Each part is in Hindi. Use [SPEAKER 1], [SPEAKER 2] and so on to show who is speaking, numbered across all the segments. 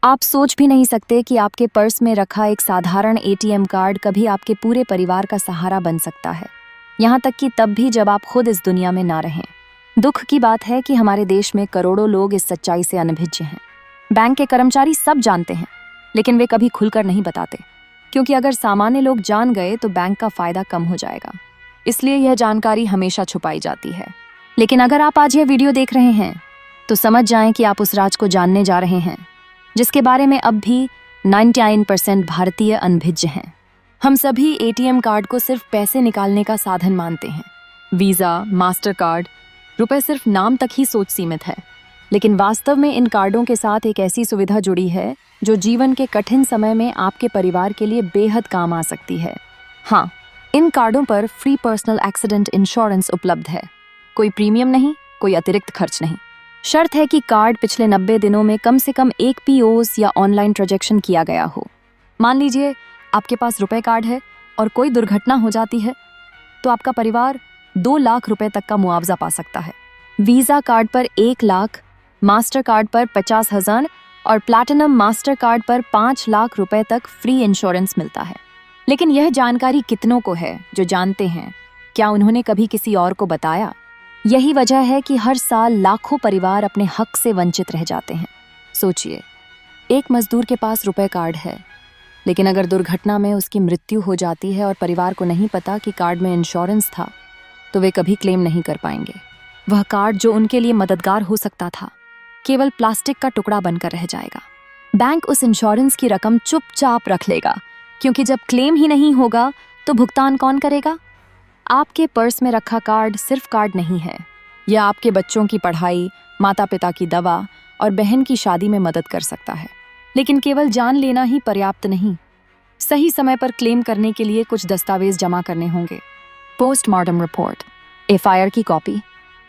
[SPEAKER 1] आप सोच भी नहीं सकते कि आपके पर्स में रखा एक साधारण एटीएम कार्ड कभी आपके पूरे परिवार का सहारा बन सकता है, यहाँ तक कि तब भी जब आप खुद इस दुनिया में ना रहें। दुख की बात है कि हमारे देश में करोड़ों लोग इस सच्चाई से अनभिज्ञ हैं। बैंक के कर्मचारी सब जानते हैं, लेकिन वे कभी खुलकर नहीं बताते, क्योंकि अगर सामान्य लोग जान गए तो बैंक का फायदा कम हो जाएगा। इसलिए यह जानकारी हमेशा छुपाई जाती है। लेकिन अगर आप आज यह वीडियो देख रहे हैं तो समझ जाएं कि आप उस राज को जानने जा रहे हैं जिसके बारे में अब भी 99% भारतीय अनभिज्ञ हैं। हम सभी एटीएम कार्ड को सिर्फ पैसे निकालने का साधन मानते हैं। वीज़ा, मास्टर कार्ड, रुपए सिर्फ नाम तक ही सोच सीमित है, लेकिन वास्तव में इन कार्डों के साथ एक ऐसी सुविधा जुड़ी है जो जीवन के कठिन समय में आपके परिवार के लिए बेहद काम आ सकती है। हाँ, इन कार्डों पर फ्री पर्सनल एक्सीडेंट इंश्योरेंस उपलब्ध है। कोई प्रीमियम नहीं, कोई अतिरिक्त खर्च नहीं। शर्त है कि कार्ड पिछले 90 दिनों में कम से कम 1 POS या ऑनलाइन ट्रांजैक्शन किया गया हो। मान लीजिए आपके पास रुपए कार्ड है और कोई दुर्घटना हो जाती है तो आपका परिवार 2 लाख रुपए तक का मुआवजा पा सकता है। वीज़ा कार्ड पर 1 लाख, मास्टर कार्ड पर 50,000 और प्लैटिनम मास्टर कार्ड पर 5 लाख रुपए तक फ्री इंश्योरेंस मिलता है। लेकिन यह जानकारी कितनों को है जो जानते हैं? क्या उन्होंने कभी किसी और को बताया? यही वजह है कि हर साल लाखों परिवार अपने हक से वंचित रह जाते हैं। सोचिए, एक मजदूर के पास रुपए कार्ड है, लेकिन अगर दुर्घटना में उसकी मृत्यु हो जाती है और परिवार को नहीं पता कि कार्ड में इंश्योरेंस था, तो वे कभी क्लेम नहीं कर पाएंगे। वह कार्ड जो उनके लिए मददगार हो सकता था, केवल प्लास्टिक का टुकड़ा बनकर रह जाएगा। बैंक उस इंश्योरेंस की रकम चुपचाप रख लेगा, क्योंकि जब क्लेम ही नहीं होगा तो भुगतान कौन करेगा? आपके पर्स में रखा कार्ड सिर्फ कार्ड नहीं है, यह आपके बच्चों की पढ़ाई, माता पिता की दवा और बहन की शादी में मदद कर सकता है। लेकिन केवल जान लेना ही पर्याप्त नहीं, सही समय पर क्लेम करने के लिए कुछ दस्तावेज जमा करने होंगे। पोस्टमार्टम रिपोर्ट, FIR की copy,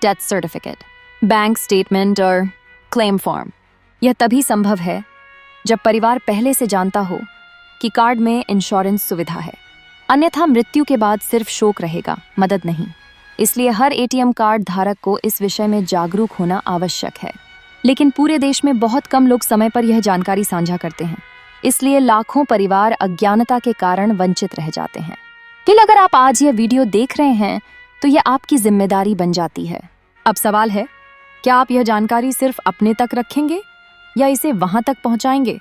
[SPEAKER 1] death certificate, bank statement और क्लेम फॉर्म। यह तभी संभव है जब परिवार पहले से जानता हो कि कार्ड में इंश्योरेंस सुविधा है। अन्यथा मृत्यु के बाद सिर्फ शोक रहेगा, मदद नहीं। इसलिए हर एटीएम कार्ड धारक को इस विषय में जागरूक होना आवश्यक है। लेकिन पूरे देश में बहुत कम लोग समय पर यह जानकारी साझा करते हैं, इसलिए लाखों परिवार अज्ञानता के कारण वंचित रह जाते हैं। फिर अगर आप आज यह वीडियो देख रहे हैं तो यह आपकी जिम्मेदारी बन जाती है। अब सवाल है, क्या आप यह जानकारी सिर्फ अपने तक रखेंगे या इसे वहां तक पहुंचाएंगे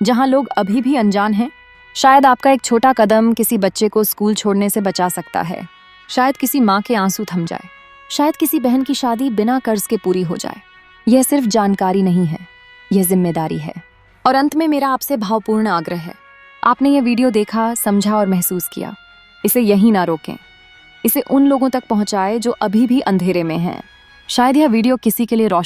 [SPEAKER 1] जहां लोग अभी भी अनजान हैं? शायद आपका एक छोटा कदम किसी बच्चे को स्कूल छोड़ने से बचा सकता है। शायद किसी माँ के आंसू थम जाए। शायद किसी बहन की शादी बिना कर्ज के पूरी हो जाए। यह सिर्फ जानकारी नहीं है, यह जिम्मेदारी है। और अंत में मेरा आपसे भावपूर्ण आग्रह है, आपने यह वीडियो देखा, समझा और महसूस किया, इसे यहीं ना रोकें। इसे उन लोगों तक पहुंचाएं जो अभी भी अंधेरे में हैं। शायद यह वीडियो किसी के लिए रोशनी